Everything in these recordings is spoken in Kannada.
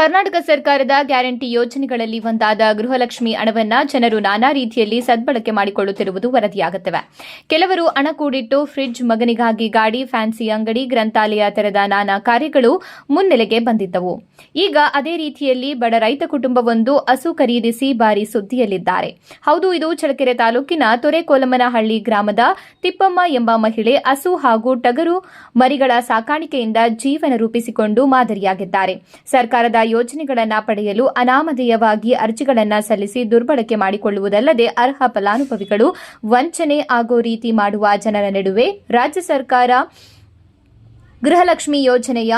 ಕರ್ನಾಟಕ ಸರ್ಕಾರದ ಗ್ಯಾರಂಟಿ ಯೋಜನೆಗಳಲ್ಲಿ ಒಂದಾದ ಗೃಹಲಕ್ಷ್ಮಿ ಹಣವನ್ನು ಜನರು ನಾನಾ ರೀತಿಯಲ್ಲಿ ಸದ್ಬಳಕೆ ಮಾಡಿಕೊಳ್ಳುತ್ತಿರುವುದು ವರದಿಯಾಗುತ್ತಿವೆ. ಕೆಲವರು ಹಣ ಕೂಡಿಟ್ಟು ಫ್ರಿಡ್ಜ್, ಮಗನಿಗಾಗಿ ಗಾಡಿ, ಫ್ಯಾನ್ಸಿ ಅಂಗಡಿ, ಗ್ರಂಥಾಲಯ ತೆರೆದ ನಾನಾ ಕಾರ್ಯಗಳು ಮುನ್ನೆಲೆಗೆ ಬಂದಿದ್ದವು. ಈಗ ಅದೇ ರೀತಿಯಲ್ಲಿ ಬಡ ರೈತ ಕುಟುಂಬವೊಂದು ಹಸು ಖರೀದಿಸಿ ಭಾರೀ ಸುದ್ದಿಯಲ್ಲಿದ್ದಾರೆ. ಹೌದು, ಇದು ಚಳ್ಳಕೆರೆ ತಾಲೂಕಿನ ತೊರೆಕೋಲಮನಹಳ್ಳಿ ಗ್ರಾಮದ ತಿಪ್ಪಮ್ಮ ಎಂಬ ಮಹಿಳೆ ಹಸು ಹಾಗೂ ಟಗರು ಮರಿಗಳ ಸಾಕಾಣಿಕೆಯಿಂದ ಜೀವನ ರೂಪಿಸಿಕೊಂಡು ಮಾದರಿಯಾಗಿದ್ದಾರೆ. ಸರ್ಕಾರದ ಯೋಜನೆಗಳನ್ನು ಪಡೆಯಲು ಅನಾಮಧೇಯವಾಗಿ ಅರ್ಜಿಗಳನ್ನು ಸಲ್ಲಿಸಿ ದುರ್ಬಳಕೆ ಮಾಡಿಕೊಳ್ಳುವುದಲ್ಲದೆ ಅರ್ಹ ಫಲಾನುಭವಿಗಳು ವಂಚನೆ ಆಗೋ ರೀತಿ ಮಾಡುವ ಜನರ ನಡುವೆ ರಾಜ್ಯ ಸರ್ಕಾರ ಗೃಹಲಕ್ಷ್ಮಿ ಯೋಜನೆಯ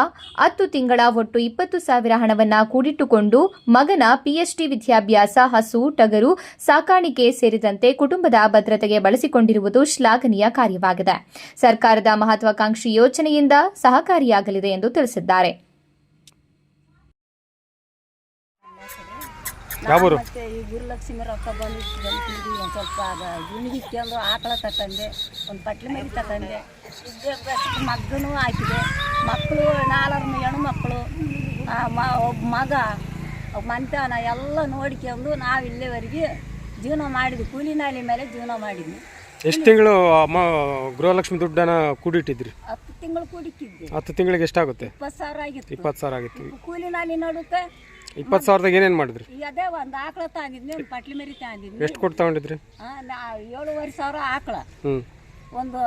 10 ತಿಂಗಳ ಒಟ್ಟು 20,000 ಹಣವನ್ನು ಕೂಡಿಟ್ಟುಕೊಂಡು ಮಗನ ಪಿಎಚ್ಡಿ ವಿದ್ಯಾಭ್ಯಾಸ, ಹಸು, ಟಗರು ಸಾಕಾಣಿಕೆ ಸೇರಿದಂತೆ ಕುಟುಂಬದ ಭದ್ರತೆಗೆ ಬಳಸಿಕೊಂಡಿರುವುದು ಶ್ಲಾಘನೀಯ ಕಾರ್ಯವಾಗಿದೆ. ಸರ್ಕಾರದ ಮಹತ್ವಾಕಾಂಕ್ಷಿ ಯೋಜನೆಯಿಂದ ಸಹಕಾರಿಯಾಗಲಿದೆ ಎಂದು ತಿಳಿಸಿದ್ದಾರೆ. ಮತ್ತೆ ಈ ಗುರುಲಕ್ಷ್ಮಿ ರೊಕ್ಕ ಬಂದಿದ್ವಿ ಒಂದು ಸ್ವಲ್ಪ ಗುಣಿಗಿಟ್ಕೊಂಡು ಆಕಳ ತಗೊಂಡೆ, ಒಂದು ಪಟ್ಲಿ ಮರಿ ತಗೊಂಡೆ, ವಿದ್ಯಾಭ್ಯಾಸಕ್ಕೆ ಮಗನೂ ಹಾಕಿದೆ. ಮಕ್ಕಳು 4 ಹೆಣ್ಣು ಮಕ್ಕಳು, ಒಬ್ಬ ಮಗ, ಮನೆತನ ಎಲ್ಲ ನೋಡ್ಕೊಂಡು ನಾವು ಇಲ್ಲಿವರೆಗೆ ಜೀವನ ಮಾಡಿದ್ವಿ. ಕೂಲಿ ನಾಲಿ ಮೇಲೆ ಜೀವನ ಮಾಡಿದ್ವಿ. ಎಷ್ಟು ತಿಂಗಳು ಗೃಹಲಕ್ಷ್ಮಿ ದುಡ್ಡನ್ನ ಕೂಡಿಟ್ಟಿದ್ರಿ? 10 ತಿಂಗಳು ಕೂಡಿಟ್ಟಿದ್ವಿ. 10 ತಿಂಗಳಿಗೆ ಎಷ್ಟಾಗುತ್ತೆ? 20,000 ಆಗಿತ್ತು. 20,000 ಆಗಿತ್ತು. ಕೂಲಿ ನಾಲಿ ನೋಡುತ್ತೆ 20,000ದಾಗ ಏನೇನು ಮಾಡಿದ್ರಿ? ಅದೇ ಒಂದು ಆಕಳ ತಗೊಂಡಿದ್ನಿ, ಒಂದು ಪಟ್ಲಿ ಮರಿ ತಗೊಂಡಿದ್ನಿ. ಎಷ್ಟು ಕೊಟ್ಟು ತಗೊಂಡಿದ್ರಿ? 7,500 ಆಕಳ, ಒಂದು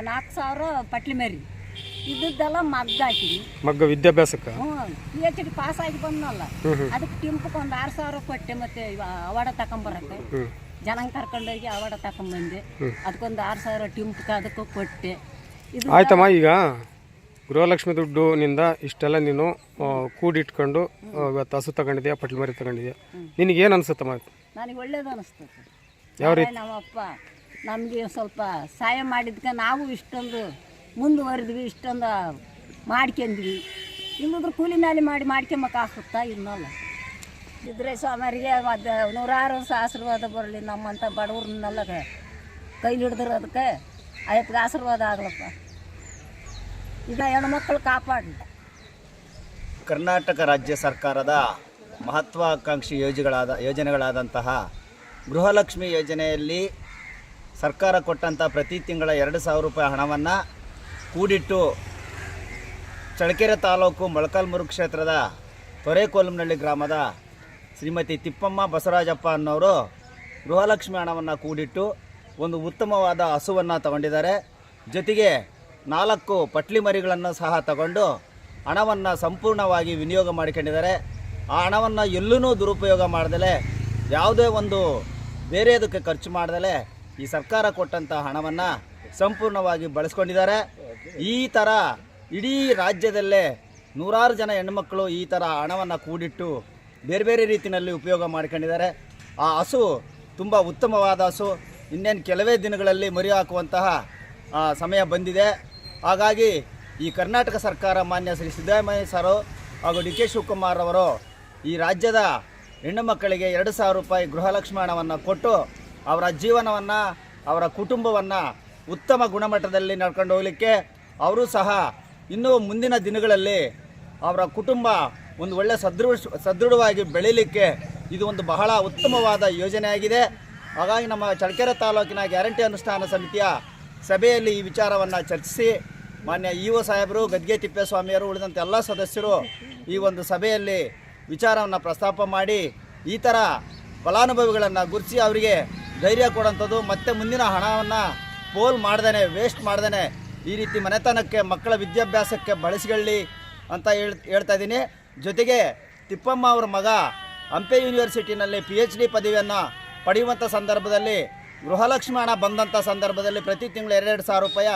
4,000 ಪಟ್ಲಿ ಮರಿ, ಇದ್ದದ್ದೆಲ್ಲ ಮಗ್ಗ ಹಾಕಿದ್ವಿ. ಮಗ್ಗ ವಿದ್ಯಾಭ್ಯಾಸಕ್ಕೆ PhD ಪಾಸ್ ಆಗಿ ಬಂದ್ನಲ್ಲ, ಅದಕ್ಕೆ ಟಿಂಪಕ್ಕೆ ಒಂದು 6,000 ಕೊಟ್ಟೆ. ಮತ್ತೆ ಅವಾರ್ಡ್ ತಗೊಂಬರಕ್ಕೆ ಜನ ಕರ್ಕೊಂಡೋಗಿ ಅವಾರ್ಡ್ ತಗೊಂಬಂದೆ. ಅದಕ್ಕೊಂದು 6,000 ಟಿಂಪಕ್ಕೆ ಅದಕ್ಕೂ ಕೊಟ್ಟೆ. ಆಯ್ತಮ್ಮ, ಈಗ ಗೃಹಲಕ್ಷ್ಮಿ ದುಡ್ಡುನಿಂದ ಇಷ್ಟೆಲ್ಲ ನೀನು ಕೂಡಿಟ್ಕೊಂಡು ಇವತ್ತು ಹಸು ತಗೊಂಡಿದ್ಯಾ, ಪಟ್ಲಿ ಮರಿ ತಗೊಂಡಿದ್ಯಾ, ನಿನಗೇನು ಅನ್ಸುತ್ತಮ್ಮ? ನನಗೆ ಒಳ್ಳೇದು ಅನಿಸ್ತದೆ. ಯಾವ ರೀತಿ? ನಮ್ಮಪ್ಪ ನಮಗೆ ಸ್ವಲ್ಪ ಸಹಾಯ ಮಾಡಿದ್ಕೆ ನಾವು ಇಷ್ಟೊಂದು ಮುಂದುವರೆದ್ವಿ, ಇಷ್ಟೊಂದು ಮಾಡ್ಕೊಂಡ್ವಿ. ಇಲ್ಲದ್ರೆ ಕೂಲಿ ನಾಲಿ ಮಾಡ್ಕೊಂಬಕ್ಕಾಗುತ್ತಾ? ಇನ್ನಲ್ಲ ಇದ್ರೆ ಸ್ವಾಮಿಯರಿಗೆ ಅದು 100 ವರ್ಷ ಆಶೀರ್ವಾದ ಬರಲಿ. ನಮ್ಮಂಥ ಬಡವ್ರನ್ನೆಲ್ಲ ಕೈಲಿ ಹಿಡಿದ್ರೆ ಅದಕ್ಕೆ ಆಯ್ತು ಆಶೀರ್ವಾದ ಆಗ್ಲಪ್ಪ. ಈಗ ಹೆಣ್ಮಕ್ಳು ಕಾಪಾಡಿ. ಕರ್ನಾಟಕ ರಾಜ್ಯ ಸರ್ಕಾರದ ಮಹತ್ವಾಕಾಂಕ್ಷಿ ಯೋಜನೆಗಳಾದಂತಹ ಗೃಹಲಕ್ಷ್ಮಿ ಯೋಜನೆಯಲ್ಲಿ ಸರ್ಕಾರ ಕೊಟ್ಟಂಥ ಪ್ರತಿ ತಿಂಗಳ 2,000 ರೂಪಾಯಿ ಹಣವನ್ನು ಕೂಡಿಟ್ಟು ಚಳ್ಳಕೆರೆ ತಾಲೂಕು ಮೊಳಕಾಲ್ಮೂರು ಕ್ಷೇತ್ರದ ತೊರೆಕೋಲಮನಹಳ್ಳಿ ಗ್ರಾಮದ ಶ್ರೀಮತಿ ತಿಪ್ಪಮ್ಮ ಬಸವರಾಜಪ್ಪ ಅನ್ನೋರು ಗೃಹಲಕ್ಷ್ಮಿ ಹಣವನ್ನು ಕೂಡಿಟ್ಟು ಒಂದು ಉತ್ತಮವಾದ ಹಸುವನ್ನು ತಗೊಂಡಿದ್ದಾರೆ. ಜೊತೆಗೆ 4 ಪಟ್ಲಿ ಮರಿಗಳನ್ನು ಸಹ ತಗೊಂಡು ಹಣವನ್ನು ಸಂಪೂರ್ಣವಾಗಿ ವಿನಿಯೋಗ ಮಾಡಿಕೊಂಡಿದ್ದಾರೆ. ಆ ಹಣವನ್ನು ಎಲ್ಲೂ ದುರುಪಯೋಗ ಮಾಡ್ದಲೇ, ಯಾವುದೇ ಒಂದು ಬೇರೆದಕ್ಕೆ ಖರ್ಚು ಮಾಡ್ದಲೇ ಈ ಸರ್ಕಾರ ಕೊಟ್ಟಂಥ ಹಣವನ್ನು ಸಂಪೂರ್ಣವಾಗಿ ಬಳಸ್ಕೊಂಡಿದ್ದಾರೆ. ಈ ಥರ ಇಡೀ ರಾಜ್ಯದಲ್ಲೇ 100 ಜನ ಹೆಣ್ಣುಮಕ್ಕಳು ಈ ಥರ ಹಣವನ್ನು ಕೂಡಿಟ್ಟು ಬೇರೆ ಬೇರೆ ರೀತಿಯಲ್ಲಿ ಉಪಯೋಗ ಮಾಡ್ಕೊಂಡಿದ್ದಾರೆ. ಆ ಹಸು ತುಂಬ ಉತ್ತಮವಾದ ಹಸು. ಇನ್ನೇನು ಕೆಲವೇ ದಿನಗಳಲ್ಲಿ ಮರಿ ಹಾಕುವಂತಹ ಸಮಯ ಬಂದಿದೆ. ಹಾಗಾಗಿ ಈ ಕರ್ನಾಟಕ ಸರ್ಕಾರ ಮಾನ್ಯ ಶ್ರೀ ಸಿದ್ದರಾಮಯ್ಯ ಸರು ಹಾಗೂ DK ಶಿವಕುಮಾರ್ ಅವರು ಈ ರಾಜ್ಯದ ಹೆಣ್ಣು ಮಕ್ಕಳಿಗೆ 2,000 ರೂಪಾಯಿ ಗೃಹಲಕ್ಷ್ಮಿ ಹಣವನ್ನು ಕೊಟ್ಟು ಅವರ ಜೀವನವನ್ನು, ಅವರ ಕುಟುಂಬವನ್ನು ಉತ್ತಮ ಗುಣಮಟ್ಟದಲ್ಲಿ ನಡ್ಕೊಂಡು ಹೋಗಲಿಕ್ಕೆ, ಅವರು ಸಹ ಇನ್ನೂ ಮುಂದಿನ ದಿನಗಳಲ್ಲಿ ಅವರ ಕುಟುಂಬ ಒಂದು ಒಳ್ಳೆಯ ಸದೃಢವಾಗಿ ಬೆಳೀಲಿಕ್ಕೆ ಇದು ಒಂದು ಬಹಳ ಉತ್ತಮವಾದ ಯೋಜನೆಯಾಗಿದೆ. ಹಾಗಾಗಿ ನಮ್ಮ ಚಳ್ಳಕೆರೆ ತಾಲೂಕಿನ ಗ್ಯಾರಂಟಿ ಅನುಷ್ಠಾನ ಸಮಿತಿಯ ಸಭೆಯಲ್ಲಿ ಈ ವಿಚಾರವನ್ನು ಚರ್ಚಿಸಿ ಮಾನ್ಯ EO ಸಾಹೇಬರು, ಗದ್ಗೆ ತಿಪ್ಪೇಸ್ವಾಮಿಯವರು ಉಳಿದಂಥ ಎಲ್ಲ ಸದಸ್ಯರು ಈ ಒಂದು ಸಭೆಯಲ್ಲಿ ವಿಚಾರವನ್ನು ಪ್ರಸ್ತಾಪ ಮಾಡಿ ಈ ಥರ ಫಲಾನುಭವಿಗಳನ್ನು ಗುರುತಿಸಿ ಅವರಿಗೆ ಧೈರ್ಯ ಕೊಡೋಂಥದ್ದು, ಮತ್ತು ಮುಂದಿನ ಹಣವನ್ನು ಪೋಲ್ ಮಾಡ್ದೇ, ವೇಸ್ಟ್ ಮಾಡ್ದೇ ಈ ರೀತಿ ಮನೆತನಕ್ಕೆ, ಮಕ್ಕಳ ವಿದ್ಯಾಭ್ಯಾಸಕ್ಕೆ ಬಳಸಿಕೊಳ್ಳಿ ಅಂತ ಹೇಳ್ತಾ ಇದ್ದೀನಿ. ಜೊತೆಗೆ ತಿಪ್ಪಮ್ಮ ಅವರ ಮಗ ಹಂಪೆ ಯೂನಿವರ್ಸಿಟಿನಲ್ಲಿ PhD ಪದವಿಯನ್ನು ಪಡೆಯುವಂಥ ಸಂದರ್ಭದಲ್ಲಿ ಗೃಹಲಕ್ಷ್ಮಿ ಹಣ ಬಂದಂಥ ಸಂದರ್ಭದಲ್ಲಿ ಪ್ರತಿ ತಿಂಗಳು 2,000 ರೂಪಾಯಿ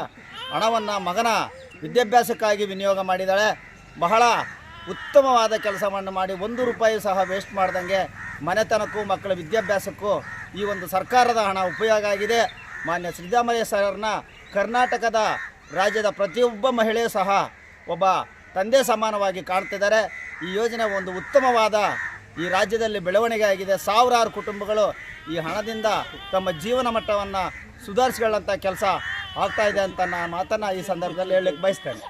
ಹಣವನ್ನು ಮಗನ ವಿದ್ಯಾಭ್ಯಾಸಕ್ಕಾಗಿ ವಿನಿಯೋಗ ಮಾಡಿದ್ದಾಳೆ. ಬಹಳ ಉತ್ತಮವಾದ ಕೆಲಸವನ್ನು ಮಾಡಿ 1 ರೂಪಾಯಿ ಸಹ ವೇಸ್ಟ್ ಮಾಡ್ದಂಗೆ ಮನೆತನಕ್ಕೂ ಮಕ್ಕಳ ವಿದ್ಯಾಭ್ಯಾಸಕ್ಕೂ ಈ ಒಂದು ಸರ್ಕಾರದ ಹಣ ಉಪಯೋಗ ಆಗಿದೆ. ಮಾನ್ಯ ಸಿದ್ದರಾಮಯ್ಯ ಸರ್ನ ಕರ್ನಾಟಕದ ರಾಜ್ಯದ ಪ್ರತಿಯೊಬ್ಬ ಮಹಿಳೆಯೂ ಸಹ ಒಬ್ಬ ತಂದೆ ಸಮಾನವಾಗಿ ಕಾಣ್ತಿದ್ದಾರೆ. ಈ ಯೋಜನೆ ಒಂದು ಉತ್ತಮವಾದ ಈ ರಾಜ್ಯದಲ್ಲಿ ಬೆಳವಣಿಗೆ ಆಗಿದೆ. ಸಾವಿರಾರು ಕುಟುಂಬಗಳು ಈ ಹಣದಿಂದ ತಮ್ಮ ಜೀವನ ಮಟ್ಟವನ್ನು ಸುಧಾರಿಸಿಕೊಳ್ಳುವಂಥ ಕೆಲಸ ಆಗ್ತಾಯಿದೆ ಅಂತ ನಾನು ಮಾತನ್ನು ಈ ಸಂದರ್ಭದಲ್ಲಿ ಹೇಳಲಿಕ್ಕೆ ಬಯಸ್ತೇನೆ.